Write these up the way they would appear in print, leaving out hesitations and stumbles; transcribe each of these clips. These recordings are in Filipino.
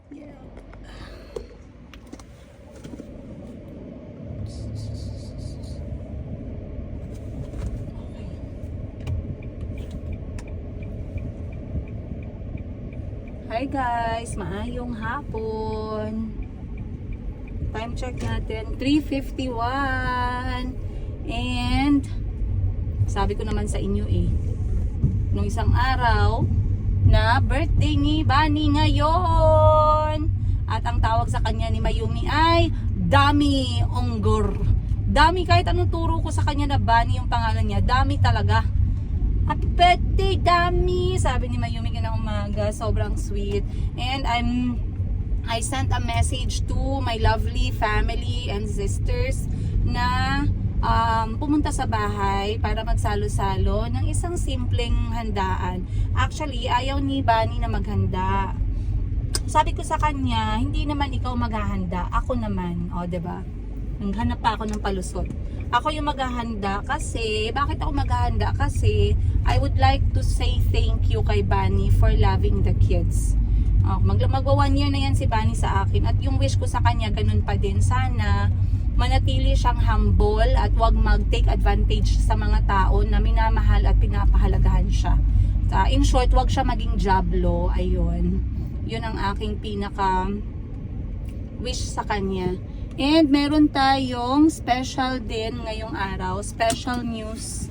Yeah. Hi guys, maayong hapon. Time check natin 3:51. And sabi ko naman sa inyo nung isang araw na birthday ni Bunny ngayon. At ang tawag sa kanya ni Mayumi ay Dami Onggor. Dami, kahit anong turo ko sa kanya na Bunny yung pangalan niya, Dami talaga. Happy birthday, Dami! Sabi ni Mayumi kanang umaga. Sobrang sweet. And I sent a message to my lovely family and sisters na pumunta sa bahay para magsalo-salo ng isang simpleng handaan. Actually, ayaw ni Bunny na maghanda. Sabi ko sa kanya, hindi naman ikaw maghahanda, ako naman. O, diba? Naghanap pa ako ng palusot. Ako yung maghahanda kasi, bakit ako maghahanda? Kasi, I would like to say thank you kay Bunny for loving the kids. Magwa 1 year na yan si Bunny sa akin. At yung wish ko sa kanya, ganun pa din. Sana, manatili siyang humble at wag mag-take advantage sa mga tao na minamahal at pinapahalagahan siya. In short, wag siya maging jablo. Ayun. Yun ang aking pinaka wish sa kanya. And meron tayong special din ngayong araw, special news.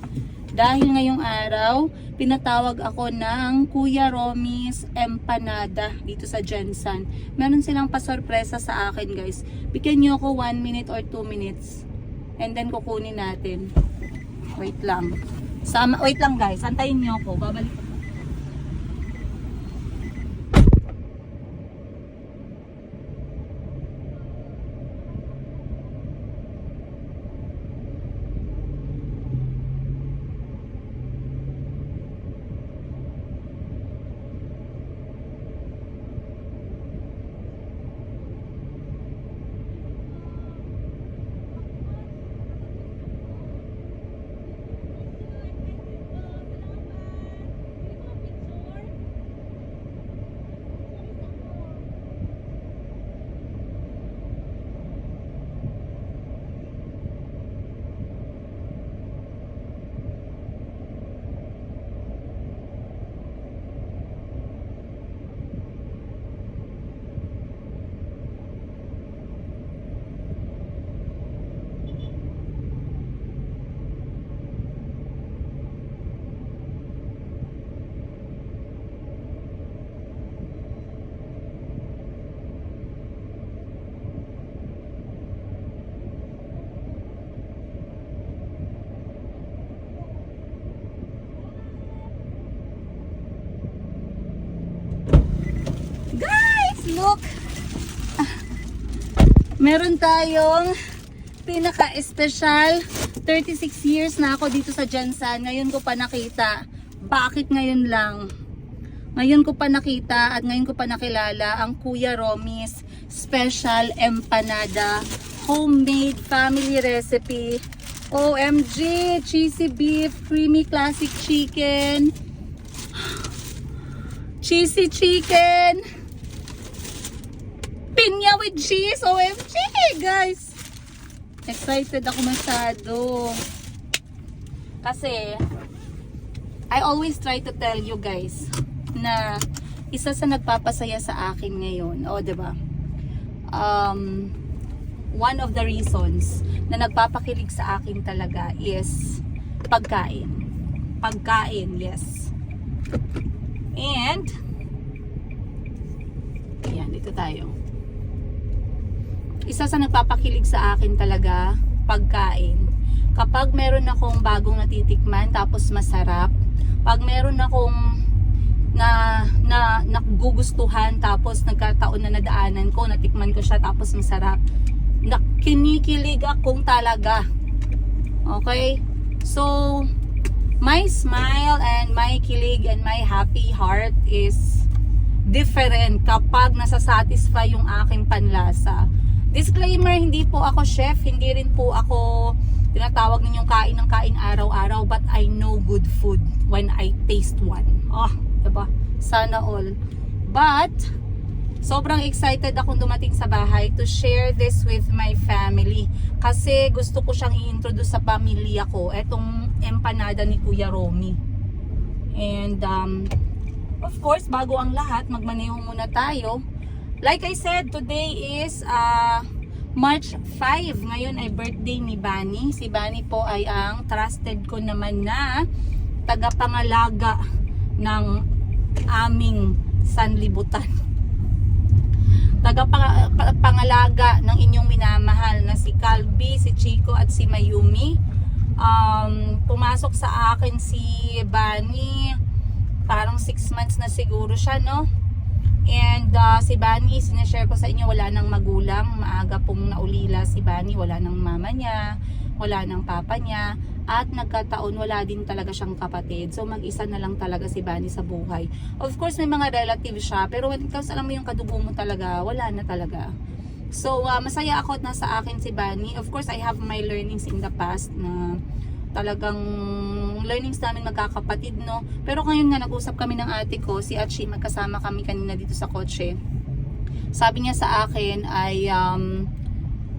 Dahil ngayong araw, pinatawag ako ng Kuya Romy's Empanada dito sa Jensen. Meron silang pasorpresa sa akin, guys. Bigyan nyo ako 1 minute or 2 minutes. And then kukunin natin. Wait lang. Wait lang, guys. Antayin nyo ako. Babalik ako. Look! Meron tayong pinaka-espesyal. 36 years na ako dito sa Jensen. Ngayon ko pa nakita. Bakit ngayon lang? Ngayon ko pa nakita at ngayon ko pa nakilala ang Kuya Romy's Special Empanada. Homemade family recipe. OMG! Cheesy beef, creamy classic chicken. Cheesy chicken. Pinya with cheese. OMG, guys. Excited ako masyado. Kasi, I always try to tell you guys na isa sa nagpapasaya sa akin ngayon. O, diba? One of the reasons na nagpapakilig sa akin talaga is pagkain. Pagkain, yes. And, ayan, dito tayo. Isa sa nagpapakilig sa akin talaga, pagkain. Kapag meron akong bagong natitikman tapos masarap, pag meron akong nagugustuhan tapos nagkataon na nadaanan ko, natikman ko siya tapos masarap, kinikilig akong talaga. Okay? So, my smile and my kilig and my happy heart is different kapag nasasatisfy yung aking panlasa. Disclaimer, hindi po ako chef, hindi rin po ako tinatawag ninyong kain ng kain araw-araw, but I know good food when I taste one. Oh, diba? Sana all. But, sobrang excited akong dumating sa bahay to share this with my family. Kasi gusto ko siyang i-introduce sa pamilya ko, etong empanada ni Kuya Romy. And of course, bago ang lahat, magmaneho muna tayo. Like I said, today is March 5. Ngayon ay birthday ni Bani. Si Bani po ay ang trusted ko naman na tagapangalaga ng aming sanlibutan. Tagapangalaga ng inyong minamahal na si Calby, si Chico at si Mayumi. Pumasok sa akin si Bani, parang 6 months na siguro siya, no? And si Bani, sinashare ko sa inyo, wala nang magulang. Maaga pong naulila si Bani, wala nang mama niya, wala nang papa niya, at nagkataon wala din talaga siyang kapatid. So mag-isa na lang talaga si Bani sa buhay. Of course may mga relatives siya, pero when it comes, alam mo yung kadugo mo talaga, wala na talaga. So masaya ako at nasa akin si Bani. Of course I have my learnings in the past na talagang learnings namin magkakapatid, no? Pero ngayon nga nag-usap kami ng ate ko, si Achi, magkasama kami kanina dito sa kotse. Sabi niya sa akin ay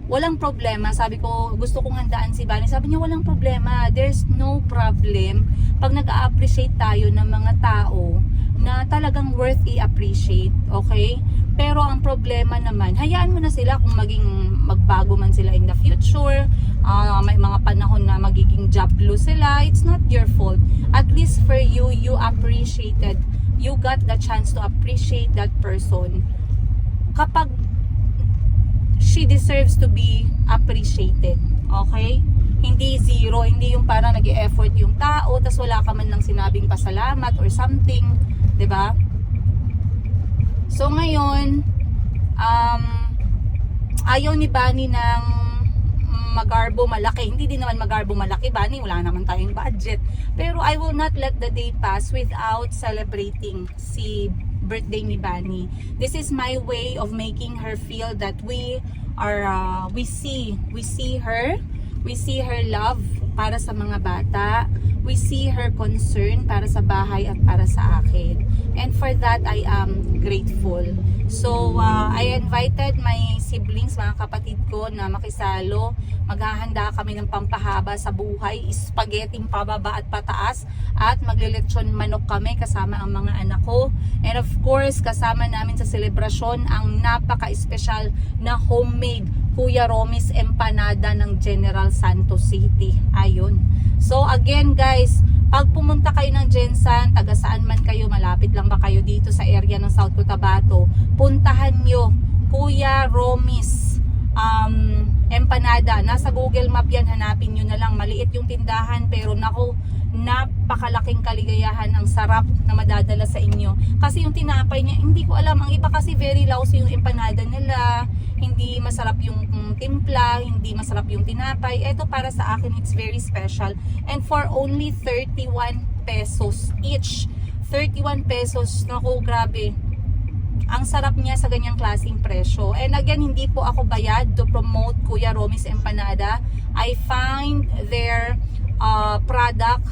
walang problema. Sabi ko, gusto kong handaan si Bani. Sabi niya, walang problema. There's no problem pag nag-a-appreciate tayo ng mga tao na talagang worth i-appreciate. Okay? Pero ang problema naman, hayaan mo na sila kung magbago man sila in the future. May mga panahon na magiging jobless sila. It's not your fault. At least for you, you appreciated. You got the chance to appreciate that person. Kapag she deserves to be appreciated. Okay? Hindi zero, hindi yung parang nag-e-effort yung tao tas wala ka man lang sinabing pasalamat or something, 'di ba? So ngayon, ayaw ni Bani ng magarbo malaki. Hindi din naman magarbo malaki, Bani, wala naman tayong budget. Pero I will not let the day pass without celebrating si birthday ni Bani. This is my way of making her feel that we see her love para sa mga bata. We see her concern para sa bahay at para sa akin. And for that, I am grateful. So, I invited my siblings, mga kapatid ko na makisalo. Maghahanda kami ng pampahaba sa buhay, spaghetti pababa at pataas, at magliletsyon manok kami kasama ang mga anak ko. And of course, kasama namin sa selebrasyon ang napaka-espesyal na homemade Kuya Romy's empanada ng General Santos City. Ayun. So again guys, pag pumunta kayo ng Gensan, taga saan man kayo, malapit lang ba kayo dito sa area ng South Cotabato, puntahan nyo Kuya Romy's empanada. Nasa Google Map yan, hanapin nyo na lang. Maliit yung tindahan pero naku, napakalaking kaligayahan, ang sarap na madadala sa inyo. Kasi yung tinapay niya, hindi ko alam, ang iba kasi very lousy yung empanada nila, hindi masarap yung timpla, hindi masarap yung tinapay. Ito para sa akin, it's very special. And for only 31 pesos each. 31 pesos, naku, grabe. Ang sarap niya sa ganyang klaseng presyo. And again, hindi po ako bayad to promote Kuya Romy's empanada. I find their product,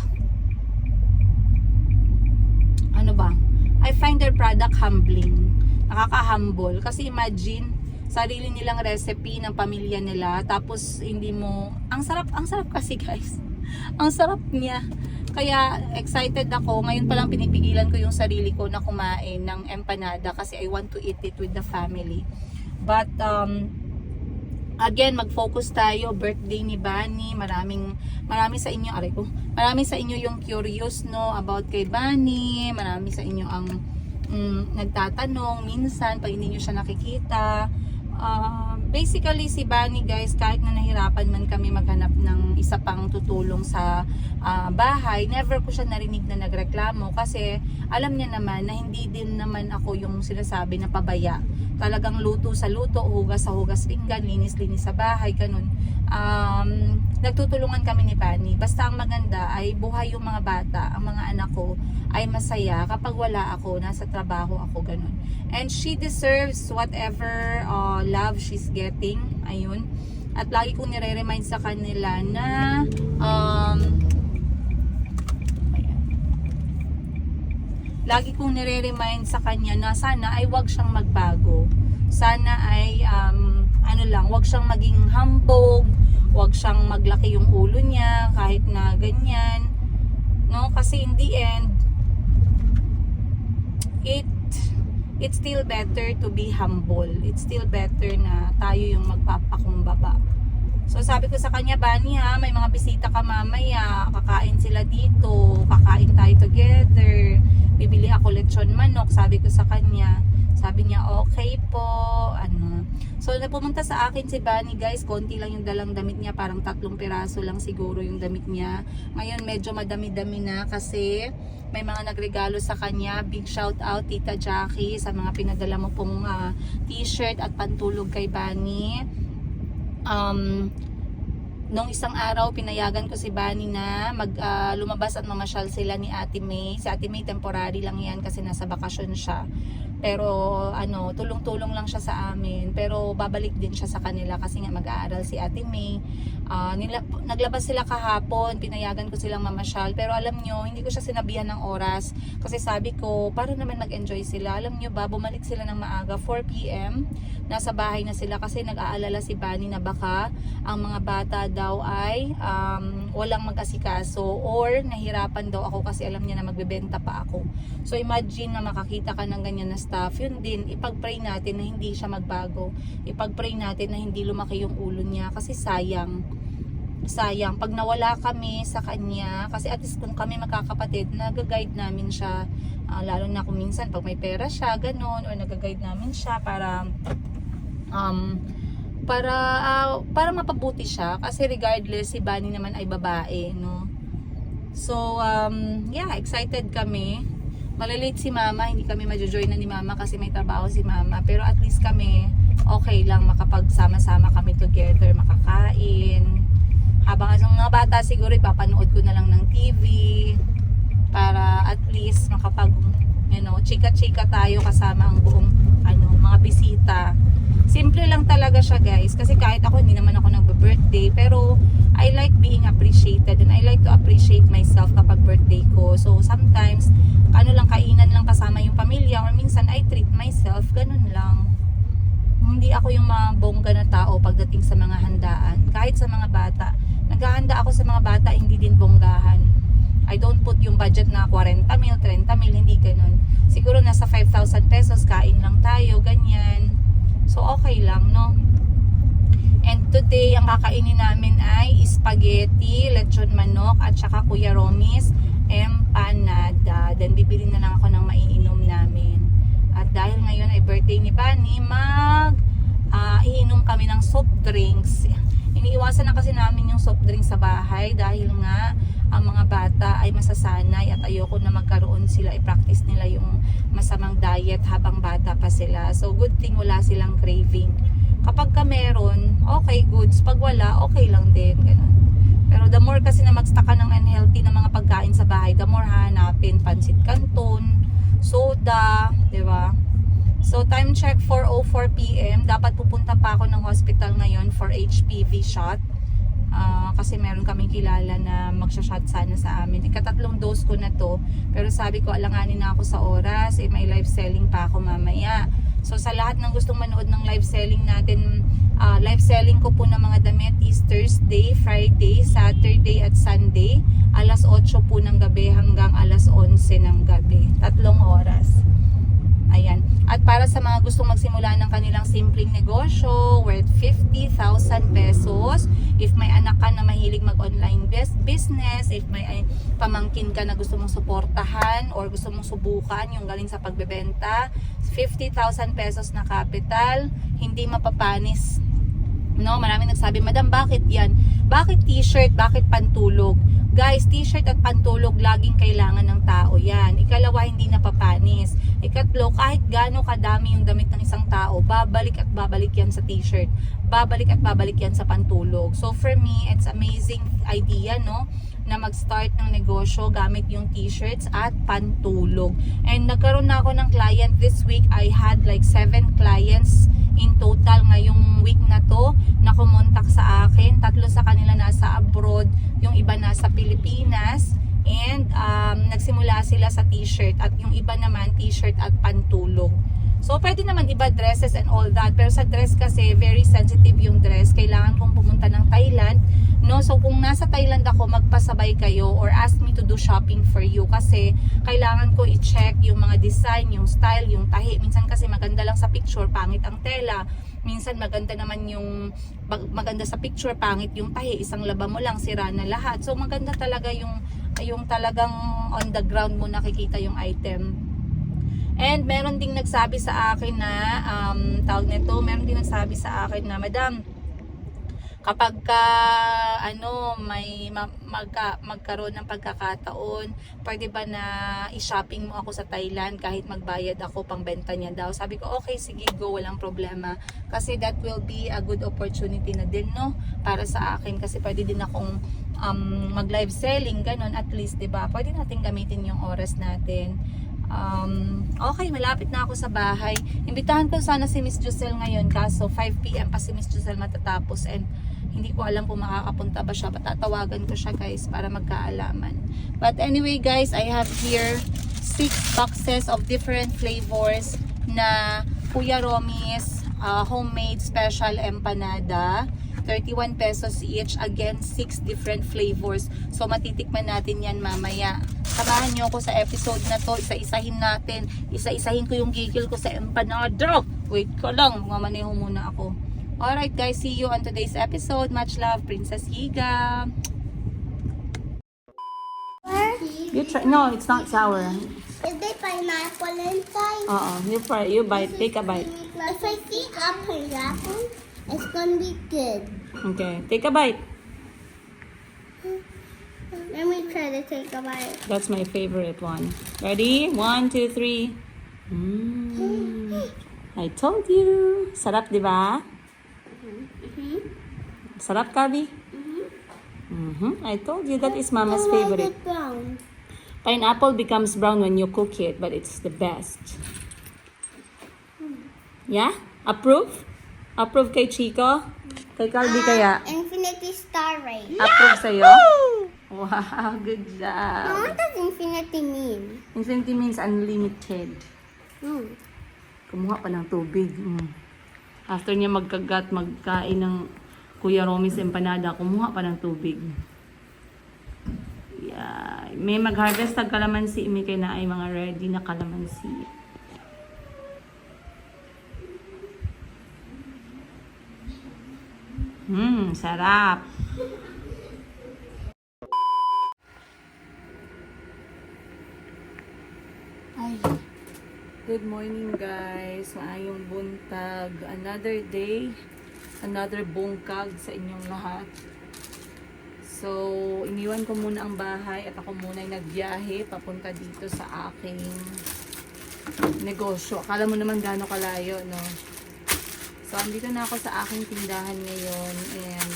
I find their product humbling. Nakaka-humble. Kasi imagine, sarili nilang recipe ng pamilya nila, tapos hindi mo, ang sarap kasi guys. Ang sarap niya. Kaya excited ako. Ngayon pa lang pinipigilan ko yung sarili ko na kumain ng empanada kasi I want to eat it with the family. But again, mag-focus tayo. Birthday ni Bani. Marami sa inyo, marami sa inyo yung curious, no, about kay Bani. Marami sa inyo ang nagtatanong minsan pag hindi nyo siya nakikita. Basically si Bani guys, kahit na nahirapan man kami maghanap ng isa pang tutulong sa bahay, never ko siya narinig na nagreklamo kasi alam niya naman na hindi din naman ako yung sinasabi na pabaya. Talagang luto sa luto, hugas sa hugas pinggan, linis-linis sa bahay, ganun. Nagtutulungan kami ni Bani. Basta ang maganda ay buhay yung mga bata, ang mga anak ko ay masaya kapag wala ako, nasa trabaho ako, ganun. And she deserves whatever love she's getting. Ayun. At lagi kong nire-remind sa kanila na lagi kong nire-remind sa kanya na sana ay wag siyang magbago. Sana ay wag siyang maging hambog, wag siyang maglaki yung ulo niya kahit na ganyan. No, kasi in the end it's still better to be humble. It's still better na tayo yung magpapakumbaba. So sabi ko sa kanya, Bani ha, may mga bisita ka mamaya, kakain sila dito, kakain tayo together, bibili ako lechon manok, sabi ko sa kanya. Sabi niya, okay po, So napumunta sa akin si Bani guys, konti lang yung dalang damit niya, parang 3 piraso lang siguro yung damit niya. Ngayon medyo madami-dami na kasi may mga nagregalo sa kanya. Big shout out Tita Jackie sa mga pinadala mo pong t-shirt at pantulog kay Bani. Nung isang araw pinayagan ko si Bani na lumabas at mamasyal sila ni Ate May. Si Ate May temporary lang yan kasi nasa bakasyon siya. Pero tulong-tulong lang siya sa amin. Pero babalik din siya sa kanila kasi nga mag-aaral si Ate May. Naglabas sila kahapon, pinayagan ko silang mamasyal. Pero alam nyo, hindi ko siya sinabihan ng oras. Kasi sabi ko, para naman mag-enjoy sila. Alam nyo ba, bumalik sila ng maaga, 4 PM. Nasa bahay na sila kasi nag-aalala si Bani na baka ang mga bata daw ay walang mag-asikaso or nahirapan daw ako kasi alam niya na magbebenta pa ako. So imagine na makakita ka ng ganyan na stuff. Yun din, ipag-pray natin na hindi siya magbago. Ipag-pray natin na hindi lumaki yung ulo niya kasi sayang. Pag nawala kami sa kanya, kasi at least kung kami magkakapatid, nag-guide namin siya, lalo na kung minsan pag may pera siya, ganun, or nag-guide namin siya para mapabuti siya, kasi regardless si Bani naman ay babae, no? So excited kami. Malilate si Mama, hindi kami majojoin na ni Mama kasi may trabaho si Mama, pero at least kami okay lang makapagsama-sama kami together, makakain. Habang ang mga bata siguro ipapanood ko na lang ng TV para at least makapag chika-chika tayo kasama ang buong mga bisita. Simple lang talaga siya guys, kasi kahit ako hindi naman ako nagbe-birthday, pero I like being appreciated and I like to appreciate myself kapag birthday ko. So sometimes kainan lang kasama yung pamilya, or minsan I treat myself, ganun lang. Hindi ako yung mga bongga na tao pagdating sa mga handaan. Kahit sa mga bata, naghahanda ako sa mga bata, hindi din bonggahan. I don't put yung budget na 40 mil, 30 mil, hindi ganun. Siguro nasa 5,000 pesos, kain lang tayo, ganyan. So okay lang, no? And today, ang kakainin namin ay spaghetti, lechon manok, at saka Kuya Romis, empanada. Then bibili na lang ako ng maiinom namin. At dahil ngayon ay birthday ni Bani, iinom kami ng soft drinks. Iniiwasan na kasi namin yung soft drinks sa bahay dahil nga ang mga bata ay masasanay at ayoko na magkaroon sila, i-practice nila yung masamang diet habang bata pa sila. So good thing wala silang craving. Kapag ka meron, okay, goods. Pag wala, okay lang din. Ganun. Pero the more kasi na magstock ka ng unhealthy na mga pagkain sa bahay, the more hanapin, pansit canton, soda, di ba? So time check 4:04 PM. Dapat pupunta pa ako ng hospital ngayon for HPV shot. Kasi meron kaming kilala na magsha-shot sana sa amin. Ika-3 dose ko na to. Pero sabi ko, alanganin na ako sa oras. May live selling pa ako mamaya. So sa lahat ng gustong manood ng live selling natin, live selling ko po ng mga damit is Thursday, Friday, Saturday at Sunday. Alas 8 po ng gabi hanggang alas 11 ng gabi. 3 oras. Ayan. At para sa mga gustong magsimula ng kanilang simpleng negosyo worth 50,000 pesos, if may anak ka na mahilig mag-online business, if may pamangkin ka na gusto mong suportahan or gusto mong subukan yung galing sa pagbebenta, 50,000 pesos na capital, hindi mapapanis. No, maraming nagsabi, Madam, bakit yan? Bakit t-shirt? Bakit pantulog? Guys, t-shirt at pantulog laging kailangan ng tao yan. Ikalawa, hindi napapanis. Ikatlo, kahit gaano kadami yung damit ng isang tao, babalik at babalik yan sa t-shirt. Babalik at babalik yan sa pantulog. So for me, it's amazing idea, no? Na mag-start ng negosyo gamit yung t-shirts at pantulog. And nagkaroon na ako ng client this week. I had like 7 clients in total ngayong week na to na kumontak sa akin. 3 sa kanila nasa abroad, yung iba nasa Pilipinas, and nagsimula sila sa t-shirt at yung iba naman t-shirt at pantulog. So, pwede naman iba dresses and all that. Pero sa dress kasi, very sensitive yung dress. Kailangan kong pumunta ng Thailand. No? So, kung nasa Thailand ako, magpasabay kayo or ask me to do shopping for you. Kasi, kailangan ko i-check yung mga design, yung style, yung tahi. Minsan kasi maganda lang sa picture, pangit ang tela. Minsan maganda naman yung, maganda sa picture, pangit yung tahi. Isang laba mo lang, sira na lahat. So, maganda talaga yung talagang on the ground mo nakikita yung item. And meron ding nagsabi sa akin na, meron ding nagsabi sa akin na, Madam, kapag ka, may magkaroon ng pagkakataon, pwede ba na i-shopping mo ako sa Thailand kahit magbayad ako pang benta niya daw? Sabi ko, okay, sige, go, walang problema. Kasi that will be a good opportunity na din, no? Para sa akin, kasi pwede din akong mag-live selling, ganun, at least, diba? Pwede natin gamitin yung oras natin. Okay, malapit na ako sa bahay. Imbitahan ko sana si Miss Giselle ngayon, kaso 5 PM pa si Miss Giselle matatapos and hindi ko alam kung makakapunta ba siya. Patatawagan ko siya, guys, para magkaalaman. But anyway, guys, I have here 6 boxes of different flavors na Kuya Romy's homemade special empanada. 31 pesos each. Again, 6 different flavors. So, matitikman natin yan mamaya. Samahan nyo ako sa episode na to. Isa-isahin natin. Isa-isahin ko yung gigil ko sa empanada. Wait ko lang. Mamaneho muna ako. Alright guys, see you on today's episode. Much love, Princess Higa. You try. No, it's not sour. Is there pineapple inside? You bite. Take a bite. If I see a pineapple, it's gonna be good. Okay, take a bite. Let me try to take a bite. That's my favorite one. Ready? 1, 2, 3. I told you. Sarap, di ba? Sarap, Kabi? I told you that is Mama's favorite. It's brown. Pineapple becomes brown when you cook it, but it's the best. Yeah? Approve? Approve kay Chico? Kay Calvi kaya? Infinity Star Ray. Approve sa'yo? Wow, good job. What does infinity mean? Infinity means unlimited. Kumuha pa ng tubig. After niya magkain ng Kuya Romy's empanada, kumuha pa ng tubig. Yeah. May mag-harvest ng kalamansi, may kaya na ay mga ready na kalamansi. Sarap. Ay. Good morning guys. Maayong buntag. Another day. Another bungkag sa inyong lahat. So, iniwan ko muna ang bahay at ako muna ay nagbiyahe papunta dito sa aking negosyo. Akala mo naman gaano kalayo, no? So, andito na ako sa aking tindahan ngayon and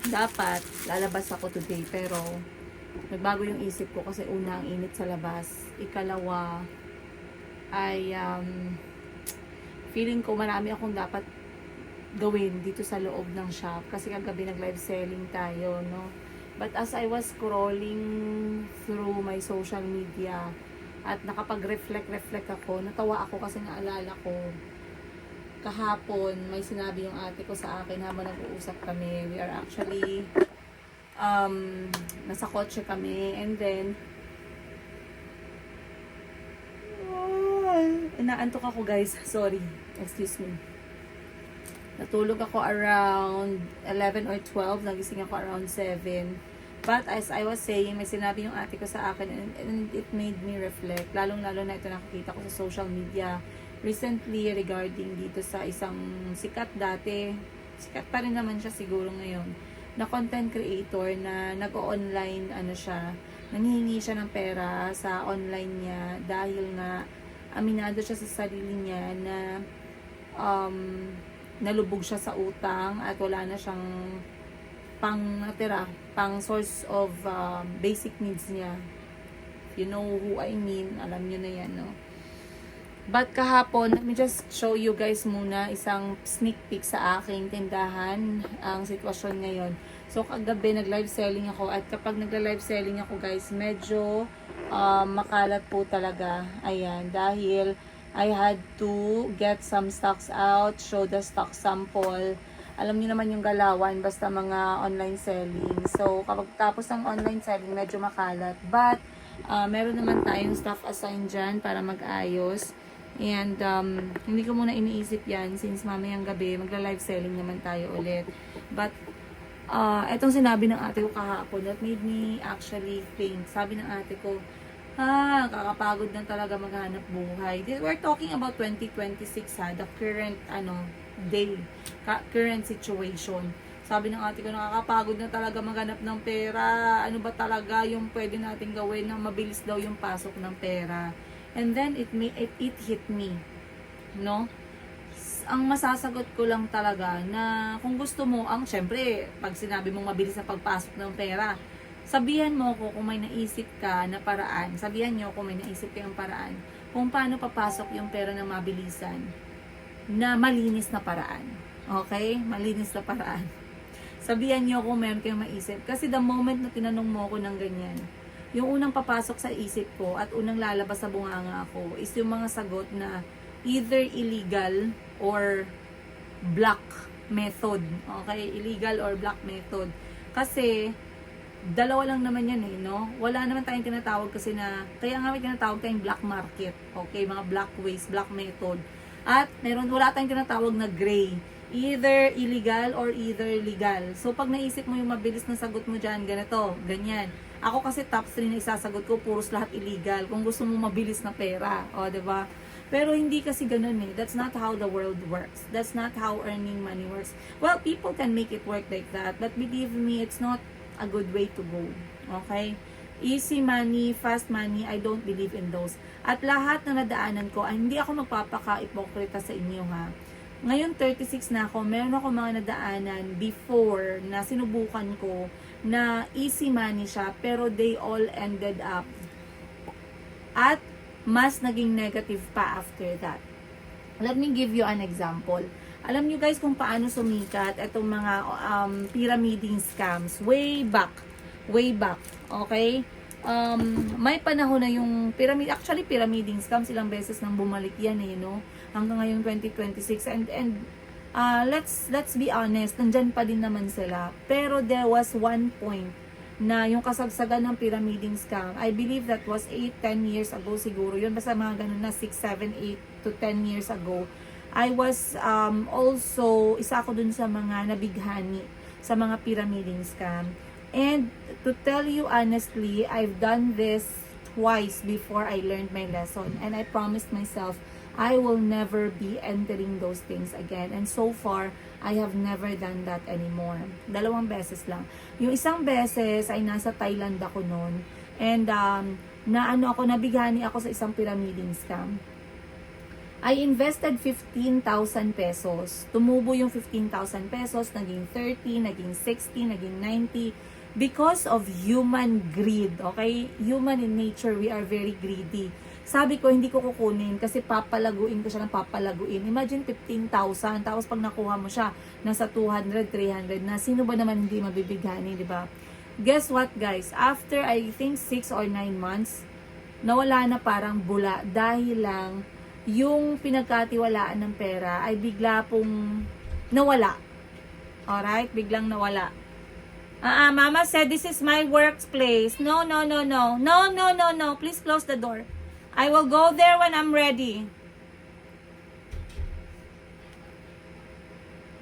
dapat lalabas ako today pero nagbago yung isip ko kasi una ang init sa labas. Ikalawa ay feeling ko marami akong dapat gawin dito sa loob ng shop kasi kagabi nag-live selling tayo, no? But as I was scrolling through my social media at nakapag-reflect ako, natawa ako kasi naalala ko kahapon may sinabi yung ate ko sa akin habang nag-uusap kami. We are actually nasa kotse kami and then inaantok ako guys, sorry, excuse me. Natulog ako around 11 or 12, nagising ako around 7. But as I was saying, may sinabi yung ate ko sa akin and it made me reflect, lalong-lalo na ito nakikita ko sa social media recently regarding dito sa isang sikat dati, sikat pa rin naman siya siguro ngayon, na content creator na nag-online nanghihingi siya ng pera sa online niya dahil nga aminado siya sa sarili niya na nalubog siya sa utang at wala na siyang pang source of basic needs niya. You know who I mean, alam niyo na yan, no? But kahapon, let me just show you guys muna isang sneak peek sa aking tindahan, ang sitwasyon ngayon. So, kagabi, nag-live selling ako. At kapag nagla-live selling ako, guys, medyo makalat po talaga. Ayan, dahil I had to get some stocks out, show the stock sample. Alam niyo naman yung galawan, basta mga online selling. So, kapag tapos ng online selling, medyo makalat. But, meron naman tayong staff assigned dyan para mag-ayos. And, hindi ko muna iniisip yan since mamayang gabi, magla-live selling naman tayo ulit. But, etong sinabi ng ate ko kahapon that made me actually think. Sabi ng ate ko, kakapagod na talaga maghanap buhay. We're talking about 2026 the current, day, current situation. Sabi ng ate ko, nakakapagod na talaga maghanap ng pera. Ano ba talaga yung pwede nating gawin na mabilis daw yung pasok ng pera? And then, it hit me. No? Ang masasagot ko lang talaga na kung gusto mo, syempre, pag sinabi mong mabilis na pagpasok ng pera, sabihan mo ko kung may naisip ka na paraan, sabihan nyo kung may naisip kayong paraan, kung paano papasok yung pera na mabilisan, na malinis na paraan. Okay? Malinis na paraan. Sabihan nyo kung meron kayong maisip. Kasi the moment na tinanong mo ko ng ganyan, yung unang papasok sa isip ko at unang lalabas sa bunganga ko is yung mga sagot na either illegal or black method. Okay? Illegal or black method. Kasi, dalawa lang naman yan no? Wala naman tayong tinatawag kasi na, kaya nga may tinatawag tayong black market. Okay? Mga black ways, black method. At wala tayong tinatawag na gray. Either illegal or either legal. So, pag naisip mo yung mabilis na sagot mo dyan, ganito, ganyan. Ako kasi top 3 na isasagot ko, puros lahat illegal. Kung gusto mo mabilis na pera. O, diba? Pero hindi kasi ganun That's not how the world works. That's not how earning money works. Well, people can make it work like that. But believe me, it's not a good way to go. Okay? Easy money, fast money, I don't believe in those. At lahat na nadaanan ko, hindi ako magpapaka-ipokrita sa inyo ha. Ngayon 36 na ako, meron ako mga nadaanan before na sinubukan ko na easy money siya, pero they all ended up at mas naging negative pa after that. Let me give you an example. Alam nyo guys kung paano sumikat itong mga pyramiding scams way back, okay? May panahon na yung pyramiding scams, ilang beses nang bumalik yan no? Hanggang ngayong 2026 and let's be honest, nandyan pa din naman sila. Pero there was one point na yung kasagsagan ng pyramiding scam, I believe that was 8-10 years ago siguro yun, basta mga ganun na 6-7-8 to 10 years ago. I was also, isa ako dun sa mga nabighani sa mga pyramiding scam. And to tell you honestly, I've done this twice before I learned my lesson. And I promised myself, I will never be entering those things again. And so far, I have never done that anymore. 2 beses lang. Yung isang beses ay nasa Thailand ako noon. And nabighani ako sa isang pyramiding scam. I invested 15,000 pesos. Tumubo yung 15,000 pesos, naging 30, naging 60, naging 90. Because of human greed, okay? Human in nature, we are very greedy. Sabi ko, hindi ko kukunin kasi papalaguin ko siya ng papalaguin. Imagine 15,000, tapos pag nakuha mo siya, nasa 200, 300 na. Sino ba naman hindi mabibigani, di ba? Guess what guys? After I think 6 or 9 months, nawala na parang bula dahil lang yung pinagkatiwalaan ng pera ay bigla pong nawala. Alright? Biglang nawala. Mama said this is my workplace. No. No. Please close the door. I will go there when I'm ready.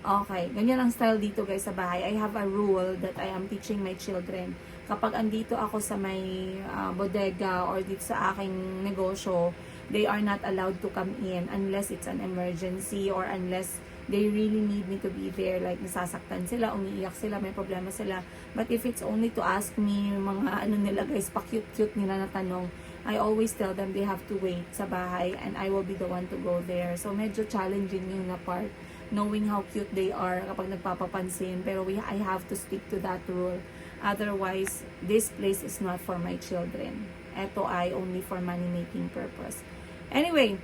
Okay, ganyan ang style dito guys sa bahay. I have a rule that I am teaching my children. Kapag andito ako sa may bodega or dito sa aking negosyo, they are not allowed to come in unless it's an emergency or unless they really need me to be there. Like nasasaktan sila, umiiyak sila, may problema sila. But if it's only to ask me, mga nila guys, pa-cute-cute nila na tanong, I always tell them they have to wait sa bahay and I will be the one to go there. So medyo challenging yung na part, knowing how cute they are kapag nagpapapansin. Pero I have to stick to that rule. Otherwise, this place is not for my children. Ito ay only for money-making purpose. Anyway,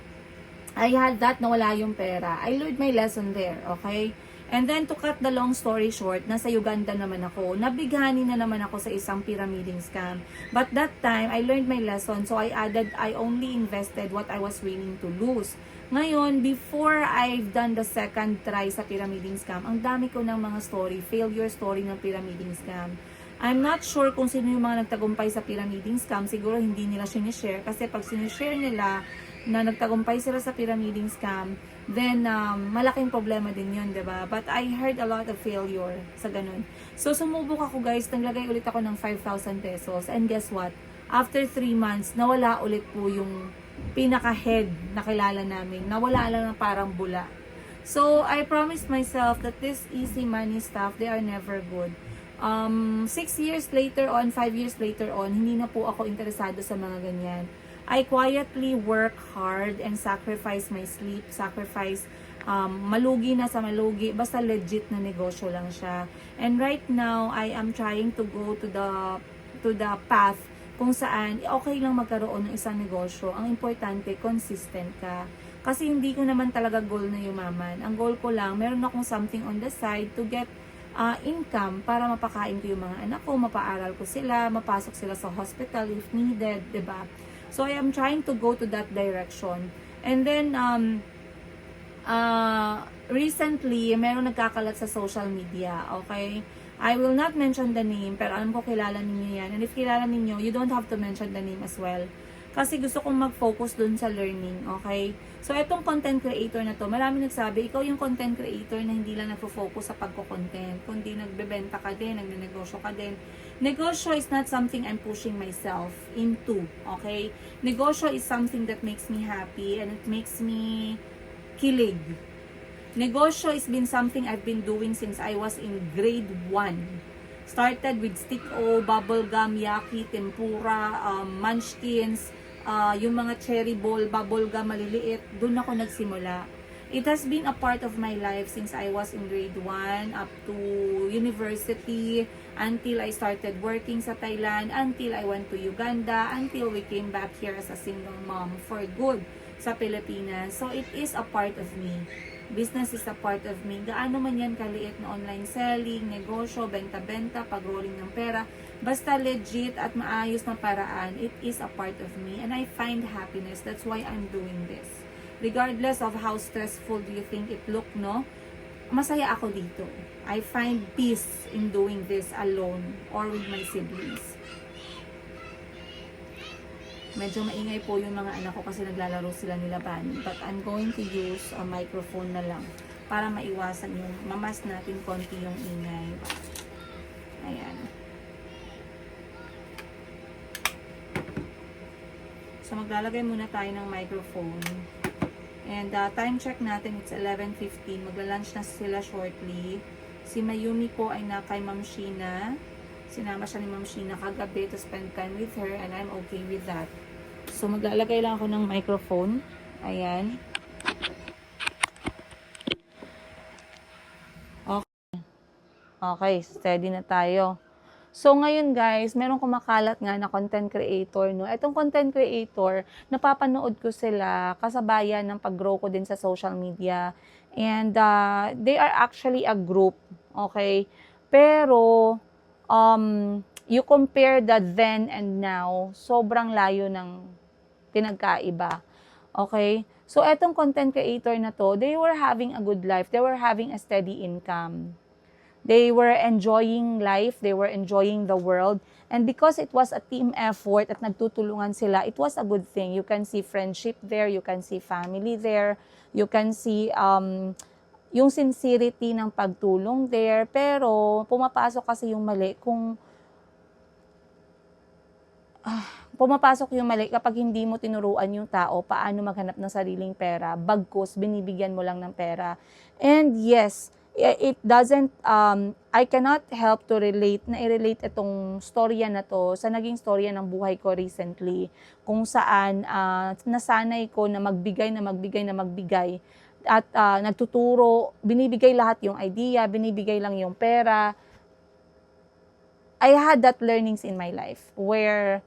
I had that, nawala yung pera. I learned my lesson there, okay? And then to cut the long story short, nasa Uganda naman ako. Nabighani na naman ako sa isang pyramiding scam. But that time, I learned my lesson. So I only invested what I was willing to lose. Ngayon, before I've done the second try sa pyramiding scam, ang dami ko ng mga story, failure story ng pyramiding scam. I'm not sure kung sino yung mga nagtagumpay sa pyramiding scam. Siguro hindi nila sinishare. Kasi pag sinishare nila na nagtagumpay sila sa pyramiding scam, then malaking problema din yun, diba? But I heard a lot of failure sa ganun. So sumubok ako guys, naglagay ulit ako ng 5,000 pesos. And guess what? After 3 months, nawala ulit po yung pinaka-head na kilala namin. Nawala lang ng parang bula. So I promised myself that this easy money stuff, they are never good. 6 years later on, 5 years later on, hindi na po ako interesado sa mga ganyan. I quietly work hard and sacrifice my sleep, sacrifice malugi na sa malugi, basta legit na negosyo lang siya. And right now, I am trying to go to the path kung saan okay lang magkaroon ng isang negosyo. Ang importante, consistent ka. Kasi hindi ko naman talaga goal na yumaman. Ang goal ko lang, meron akong something on the side to get income para mapakain ko yung mga anak ko, mapaaral ko sila, mapasok sila sa hospital if needed, 'di ba? So I am trying to go to that direction. And then recently, meron nagkakalat sa social media, okay? I will not mention the name, pero alam ko kilala ninyo yan. And if kilala ninyo, you don't have to mention the name as well. Kasi gusto kong mag-focus dun sa learning, okay? So, itong content creator na to, marami nagsabi, ikaw yung content creator na hindi lang nagfo-focus sa pagko-content, kundi nagbebenta ka din, nagnenegosyo ka din. Negosyo is not something I'm pushing myself into, okay? Negosyo is something that makes me happy and it makes me kilig. Negosyo has been something I've been doing since I was in grade 1. Started with stick-o, bubblegum, yaki, tempura, munchkins, yung mga cherry ball, bubblegum, maliliit. Doon ako nagsimula. It has been a part of my life since I was in grade 1 up to university, until I started working sa Thailand, until I went to Uganda, until we came back here as a single mom for good sa Pilipinas. So it is a part of me. Business is a part of me. Gaano man yan kaliit na online selling, negosyo, benta-benta, pag-rolling ng pera, basta legit at maayos na paraan, it is a part of me. And I find happiness. That's why I'm doing this. Regardless of how stressful do you think it look, no? Masaya ako dito. I find peace in doing this alone or with my siblings. Medyo maingay po yung mga anak ko kasi naglalaro sila nila Bani. But I'm going to use a microphone na lang para maiwasan yung mamas natin konti yung ingay. Ayan. So maglalagay muna tayo ng microphone. And time check natin, it's 11:15. Magla-lunch na sila shortly. Si Mayumi po ay na kay Ma'am Sheena. Sinama siya ni Ma'am Sheena kagabi to spend time with her and I'm okay with that. So maglalagay lang ako ng microphone. Ayan. Okay. Okay, steady na tayo. So ngayon guys, merong kumakalat nga na content creator, no. Itong content creator, napapanood ko sila kasabayan ng pag-grow ko din sa social media. And they are actually a group, okay? Pero you compare the then and now, sobrang layo ng pinagkaiba. Okay? So, etong content creator na to, they were having a good life. They were having a steady income. They were enjoying life. They were enjoying the world. And because it was a team effort at nagtutulungan sila, it was a good thing. You can see friendship there. You can see family there. You can see yung sincerity ng pagtulong there. Pero, pumapasok kasi yung mali kung pumapasok yung mali kapag hindi mo tinuruan yung tao paano maghanap ng sariling pera, bagkus binibigyan mo lang ng pera. And yes, it doesn't, I cannot help to relate, na i-relate itong storya na to sa naging storya ng buhay ko recently, kung saan nasanay ko na magbigay at nagtuturo, binibigay lahat yung idea, binibigay lang yung pera. I had that learnings in my life where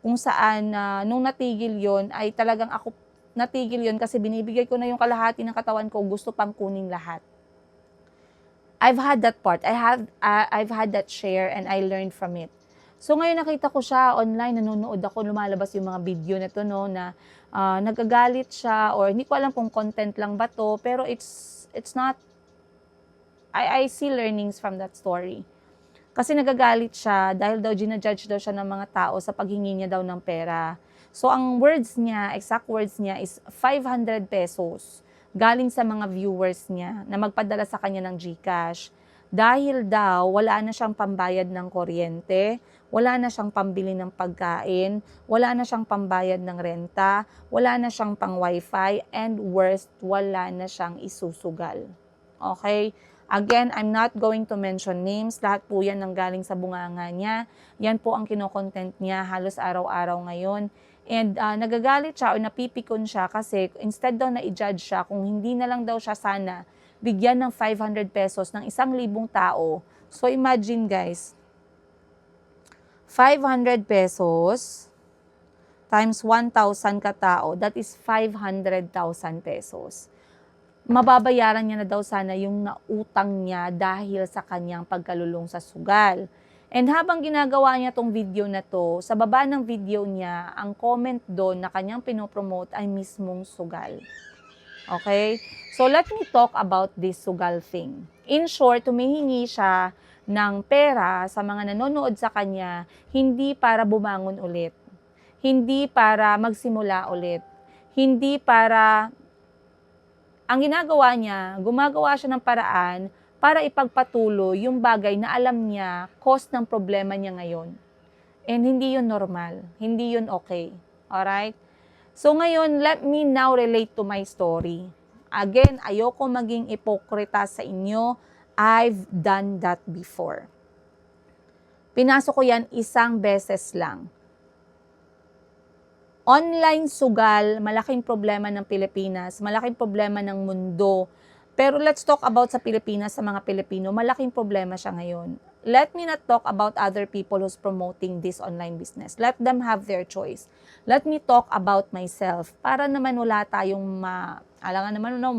kung saan nung natigil yon ay talagang ako natigil yon kasi binibigay ko na yung kalahati ng katawan ko, gusto pang kunin lahat. I've had that part. I've had that share and I learned from it. So ngayon nakita ko siya online, nanonood ako, lumalabas yung mga video na to, no, na nagagalit siya or hindi ko alam kung content lang ba to, pero it's not, I see learnings from that story. Kasi nagagalit siya dahil daw ginajudge daw siya ng mga tao sa paghingi niya daw ng pera. So ang words niya, exact words niya is 500 pesos galing sa mga viewers niya na magpadala sa kanya ng GCash. Dahil daw wala na siyang pambayad ng kuryente, wala na siyang pambili ng pagkain, wala na siyang pambayad ng renta, wala na siyang pang wifi, and worst, wala na siyang isusugal. Okay? Again, I'm not going to mention names. Lahat po yan nanggaling sa bunganga niya. Yan po ang kinokontent niya halos araw-araw ngayon. And nagagalit siya o napipikon siya kasi instead daw na i-judge siya, kung hindi na lang daw siya sana bigyan ng 500 pesos ng 1,000 tao. So imagine guys, 500 pesos times 1,000 katao, that is 500,000 pesos. Mababayaran niya na daw sana yung nautang niya dahil sa kanyang pagkalulong sa sugal. And habang ginagawa niya tong video na to, sa baba ng video niya, ang comment doon na kanyang pinopromote ay mismong sugal. Okay? So let me talk about this sugal thing. In short, tumihingi siya ng pera sa mga nanonood sa kanya, hindi para bumangon ulit. Hindi para magsimula ulit. Hindi para... Ang ginagawa niya, gumagawa siya ng paraan para ipagpatuloy yung bagay na alam niya cause ng problema niya ngayon. And hindi yun normal. Hindi yun okay. Alright? So ngayon, let me now relate to my story. Again, ayoko maging ipokrita sa inyo. I've done that before. Pinasok ko yan 1 beses lang. Online sugal, malaking problema ng Pilipinas, malaking problema ng mundo. Pero let's talk about sa Pilipinas, sa mga Pilipino, malaking problema siya ngayon. Let me not talk about other people who's promoting this online business. Let them have their choice. Let me talk about myself para naman wala tayong alangan naman, no,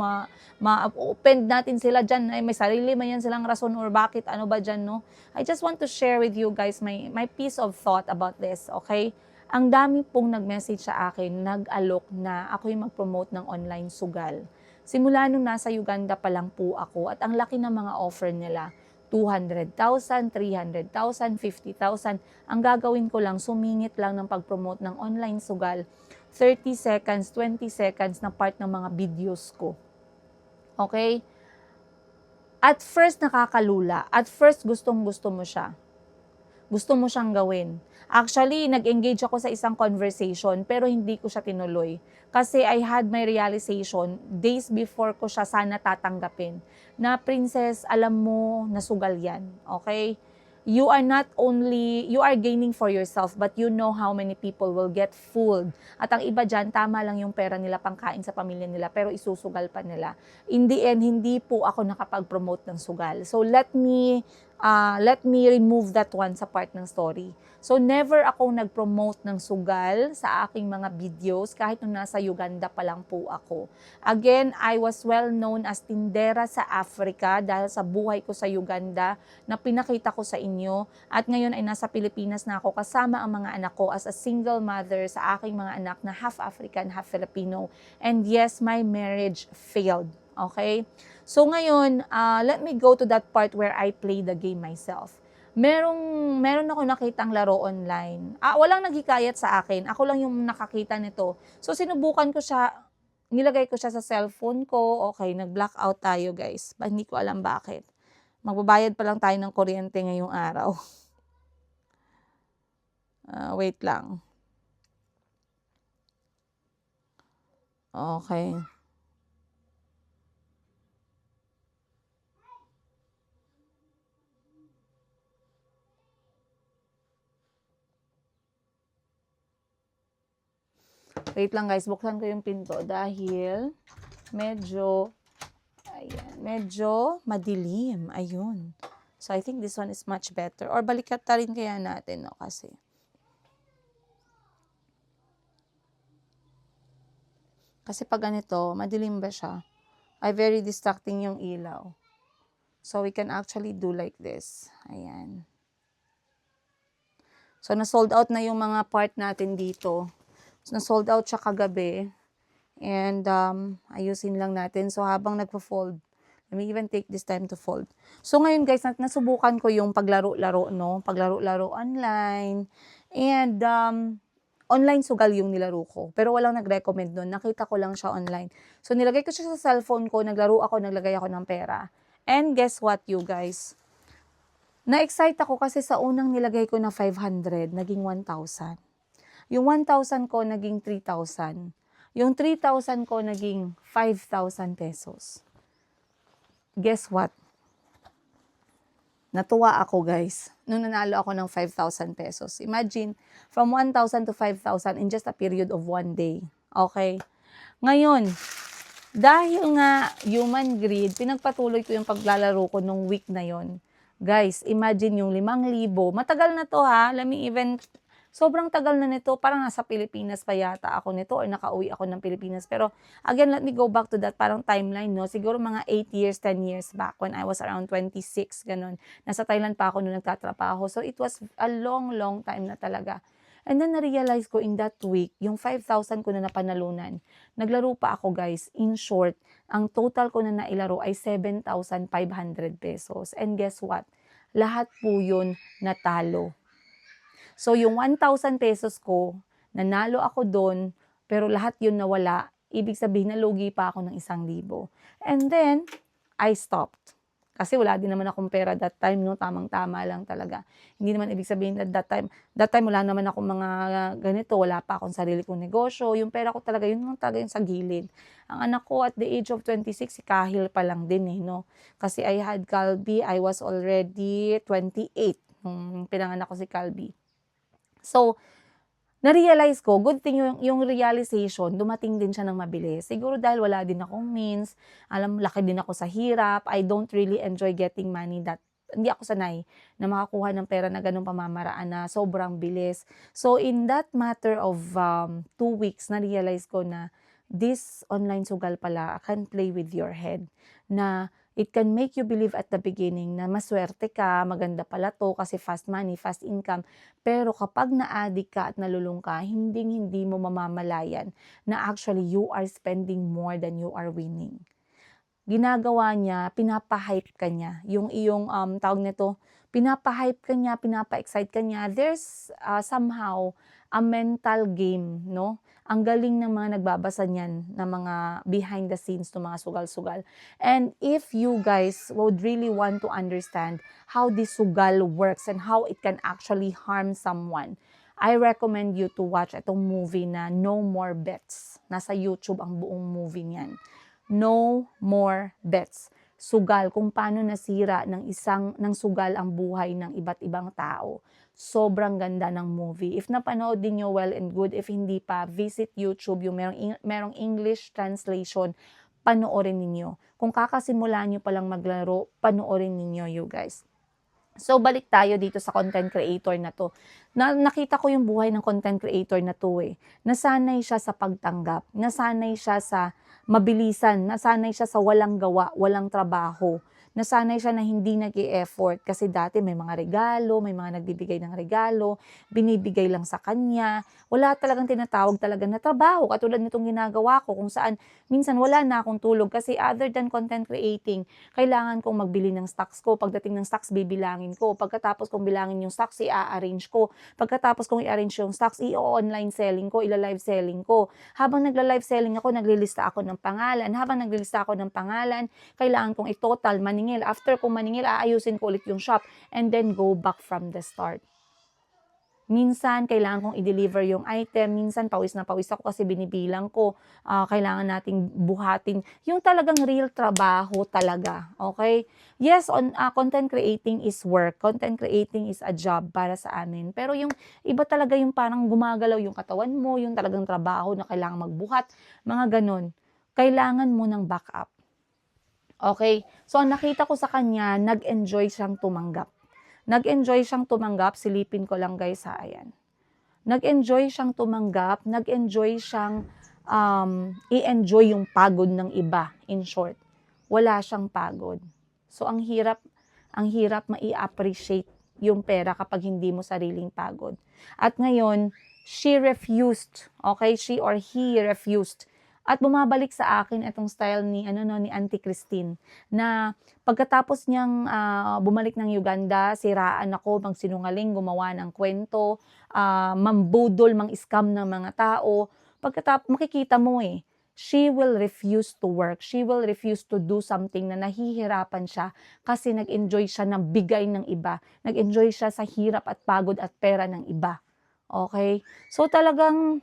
ma-open natin sila dyan. Ay, may sarili man yan silang rason or bakit, ano ba dyan, no? I just want to share with you guys my piece of thought about this, okay? Ang dami pong nag-message sa akin, nag-alok na ako yung mag-promote ng online sugal. Simula nung nasa Uganda pa lang po ako at ang laki ng mga offer nila. 200,000, 300,000, 50,000. Ang gagawin ko lang, sumingit lang ng pag-promote ng online sugal. 30 seconds, 20 seconds na part ng mga videos ko. Okay? At first nakakalula. At first gustong-gusto mo siya. Gusto mo siyang gawin. Actually, nag-engage ako sa isang conversation pero hindi ko siya tinuloy. Kasi I had my realization days before ko siya sana tatanggapin. Na, princess, alam mo, nasugal yan. Okay? You are gaining for yourself, but you know how many people will get fooled. At ang iba dyan, tama lang yung pera nila pangkain sa pamilya nila, pero isusugal pa nila. In the end, hindi po ako nakapag-promote ng sugal. So let me remove that one sa part ng story. So never ako nag-promote ng sugal sa aking mga videos kahit nung nasa Uganda pa lang po ako. Again, I was well known as tindera sa Africa dahil sa buhay ko sa Uganda na pinakita ko sa inyo. At ngayon ay nasa Pilipinas na ako kasama ang mga anak ko as a single mother sa aking mga anak na half African, half Filipino. And yes, my marriage failed. Okay? So ngayon, let me go to that part where I play the game myself. Meron ako nakitang laro online. Walang naghikayat sa akin. Ako lang yung nakakita nito. So sinubukan ko siya, nilagay ko siya sa cellphone ko. Okay, nag-blackout tayo guys. Hindi ko alam bakit. Magbabayad pa lang tayo ng kuryente ngayong araw. Wait lang. Okay. Wait lang guys, buksan ko yung pinto dahil medyo madilim. Ayun. So I think this one is much better. Or balikat rin kaya natin, no? Kasi pag ganito, madilim ba siya? Ay very distracting yung ilaw. So, we can actually do like this. Ayan. So, na-sold out na yung mga part natin dito. So, na-sold out siya kagabi. And, ayusin lang natin. So, habang nagpo-fold, let me even take this time to fold. So, ngayon guys, nasubukan ko yung paglaro-laro, no? Paglaro-laro online. And, online sugal yung nilaro ko. Pero walang nag-recommend nun. Nakita ko lang siya online. So, nilagay ko siya sa cellphone ko. Naglaro ako, naglagay ako ng pera. And guess what, you guys? Na-excite ako kasi sa unang nilagay ko na 500, naging 1,000. Yung 1,000 ko, naging 3,000. Yung 3,000 ko, naging 5,000 pesos. Guess what? Natuwa ako, guys, nung nanalo ako ng 5,000 pesos. Imagine, from 1,000 to 5,000 in just a period of 1 day. Okay? Ngayon, dahil nga human greed, pinagpatuloy ko yung paglalaro ko nung week na yon. Guys, imagine yung 5,000. Matagal na to ha. Sobrang tagal na nito. Parang nasa Pilipinas pa yata ako nito or nakauwi ako ng Pilipinas. Pero again, let me go back to that parang timeline, no? Siguro mga 8 years, 10 years back when I was around 26, ganun. Nasa Thailand pa ako nung nagtatrabaho. So it was a long, long time na talaga. And then na-realize ko in that week, yung 5,000 ko na napanalunan. Naglaro pa ako, guys. In short, ang total ko na nailaro ay 7,500 pesos. And guess what? Lahat po yun natalo. So, yung 1,000 pesos ko, nanalo ako doon, pero lahat yun nawala. Ibig sabihin, nalugi pa ako ng 1,000. And then, I stopped. Kasi wala din naman akong pera that time, no? Tamang-tama lang talaga. Hindi naman ibig sabihin that time wala naman akong mga ganito, wala pa akong sarili kong negosyo. Yung pera ko talaga, yun lang talaga yung sa gilid. Ang anak ko at the age of 26, kahil pa lang din no? Kasi I had Calby, I was already 28 nung pinanganak ko si Calby. So, na-realize ko, good thing yung realization, dumating din siya ng mabilis. Siguro dahil wala din akong means, laki din ako sa hirap, I don't really enjoy getting money hindi ako sanay na makakuha ng pera na ganung pamamaraan na sobrang bilis. So, in that matter of 2 weeks, na-realize ko na this online sugal pala can play with your head. Na it can make you believe at the beginning na maswerte ka, maganda pala to kasi fast money, fast income. Pero kapag na-addict ka at nalulung ka, hindi mo mamamalayan na actually you are spending more than you are winning. Ginagawa niya, pinapahype ka niya. Yung iyong tawag nito, pinapahype ka niya, pinapa-excite ka niya. There's somehow a mental game, no? Ang galing ng mga nagbabasa niyan, ng mga behind the scenes ng mga sugal-sugal. And if you guys would really want to understand how this sugal works and how it can actually harm someone, I recommend you to watch itong movie na No More Bets. Nasa YouTube ang buong movie niyan. No More Bets. Sugal, kung paano nasira ng sugal ang buhay ng iba't ibang tao. Sobrang ganda ng movie. If napanood din nyo, well and good. If hindi pa, visit YouTube. Yung merong English translation, panoorin ninyo. Kung kakasimula nyo palang maglaro, panoorin ninyo, you guys. So, balik tayo dito sa content creator na to. Nakita ko yung buhay ng content creator na to Nasanay siya sa pagtanggap. Nasanay siya sa mabilisan. Nasanay siya sa walang gawa, walang trabaho. Nasanay siya na hindi nag-i-effort kasi dati may mga regalo, may mga nagbibigay ng regalo, binibigay lang sa kanya. Wala talagang tinatawag talaga na trabaho katulad nitong ginagawa ko kung saan minsan wala na akong tulog kasi other than content creating, kailangan kong magbili ng stocks ko. Pagdating ng stocks, bibilangin ko. Pagkatapos kong bilangin yung stocks, i-arrange ko. Pagkatapos kong i-arrange yung stocks, i-online selling ko, ila-live selling ko. Habang nagla-live selling ako, naglilista ako ng pangalan. Habang naglilista ako ng pangalan, kailangan kong i-total, maningil. After kong maningil, aayusin ko ulit yung shop and then go back from the start. Minsan, kailangan kong i-deliver yung item. Minsan, pawis na pawis ako kasi binibilang ko. Kailangan nating buhatin. Yung talagang real trabaho talaga. Okay? Yes, content creating is work. Content creating is a job para sa amin. Pero yung iba talaga yung parang gumagalaw yung katawan mo, yung talagang trabaho na kailangan magbuhat, mga ganon. Kailangan mo ng backup. Okay? So, ang nakita ko sa kanya, nag-enjoy siyang tumanggap. Nag-enjoy siyang tumanggap, silipin ko lang guys ayan. Nag-enjoy siyang tumanggap, nag-enjoy siyang i-enjoy yung pagod ng iba, in short. Wala siyang pagod. So, ang hirap mai-appreciate yung pera kapag hindi mo sariling pagod. At ngayon, she refused, okay? She or he refused. At bumabalik sa akin itong style ni Auntie Christine na pagkatapos niyang bumalik ng Uganda, siraan ako, magsinungaling, gumawa ng kwento, mambudol, mang-scam ng mga tao. Pagkatapos makikita mo she will refuse to work. She will refuse to do something na nahihirapan siya kasi nag-enjoy siya ng bigay ng iba. Nag-enjoy siya sa hirap at pagod at pera ng iba. Okay? So talagang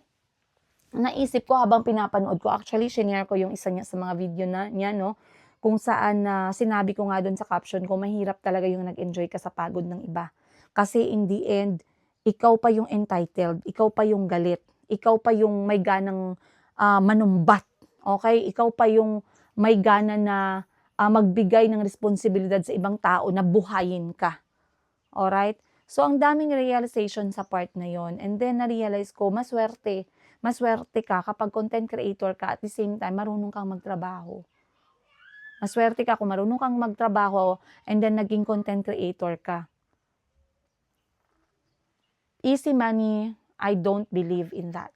naisip ko habang pinapanood ko, actually, shinare ko yung isa niya sa mga video niya, no? Kung saan sinabi ko nga doon sa caption ko, mahirap talaga yung nag-enjoy ka sa pagod ng iba. Kasi in the end, ikaw pa yung entitled, ikaw pa yung galit, ikaw pa yung may ganang manumbat, okay? Ikaw pa yung may gana na magbigay ng responsibilidad sa ibang tao na buhayin ka. Alright? So, ang daming realization sa part na yon. And then, na-realize ko, maswerte ka kapag content creator ka at the same time, marunong kang magtrabaho. Maswerte ka kung marunong kang magtrabaho and then naging content creator ka. Easy money, I don't believe in that.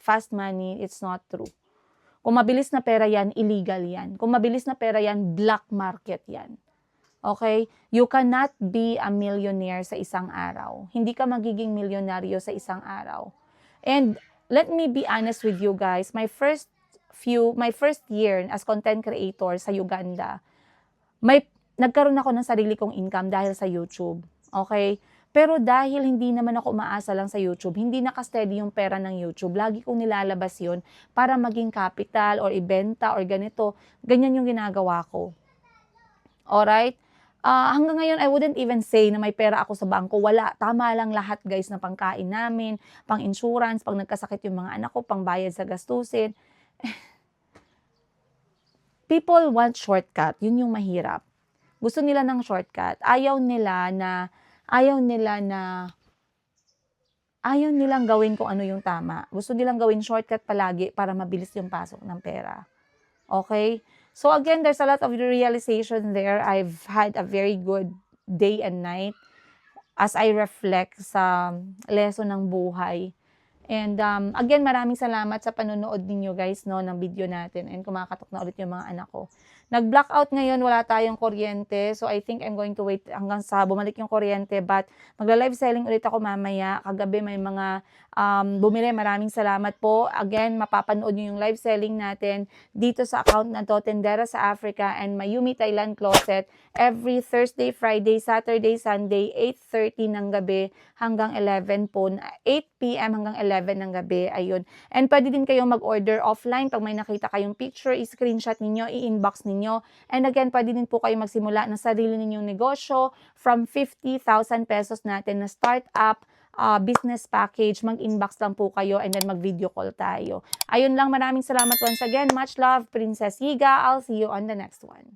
Fast money, it's not true. Kung mabilis na pera yan, illegal yan. Kung mabilis na pera yan, black market yan. Okay? You cannot be a millionaire sa isang araw. Hindi ka magiging milyonaryo sa isang araw. And let me be honest with you guys, my first year as content creator sa Uganda, nagkaroon ako ng sarili kong income dahil sa YouTube. Okay? Pero dahil hindi naman ako umaasa lang sa YouTube, hindi nakasteady yung pera ng YouTube. Lagi kong nilalabas yun para maging capital or ibenta or ganito. Ganyan yung ginagawa ko. Alright? Hanggang ngayon, I wouldn't even say na may pera ako sa bangko. Wala. Tama lang lahat, guys, na pangkain namin, pang insurance, pag nagkasakit yung mga anak ko, pang bayad sa gastusin. People want shortcut. Yun yung mahirap. Gusto nila ng shortcut. Ayaw nilang gawin kung ano yung tama. Gusto nilang gawin shortcut palagi para mabilis yung pasok ng pera. Okay? So again, there's a lot of realization there. I've had a very good day and night as I reflect sa lesson ng buhay. And again, maraming salamat sa panonood ninyo guys ng video natin. And kumakatok na ulit yung mga anak ko. Nag-blackout ngayon, wala tayong kuryente. So I think I'm going to wait hanggang sa bumalik yung kuryente. But magla-live selling ulit ako mamaya. Kagabi may mga bumili. Maraming salamat po. Again, mapapanood nyo yung live selling natin dito sa account na to, Tendera sa Africa and Mayumi Thailand Closet. Every Thursday, Friday, Saturday, Sunday, 8:30 ng gabi hanggang 11 po. 8 p.m. hanggang 11 ng gabi. Ayun. And pwede din kayong mag-order offline. Pag may nakita kayong picture, i-screenshot ninyo, i-inbox ninyo. And again, pwede din po kayo magsimula ng sarili ninyong negosyo from 50,000 pesos natin na start-up business package. Mag-inbox lang po kayo and then mag-video call tayo. Ayun lang. Maraming salamat once again. Much love, Princess Higa. I'll see you on the next one.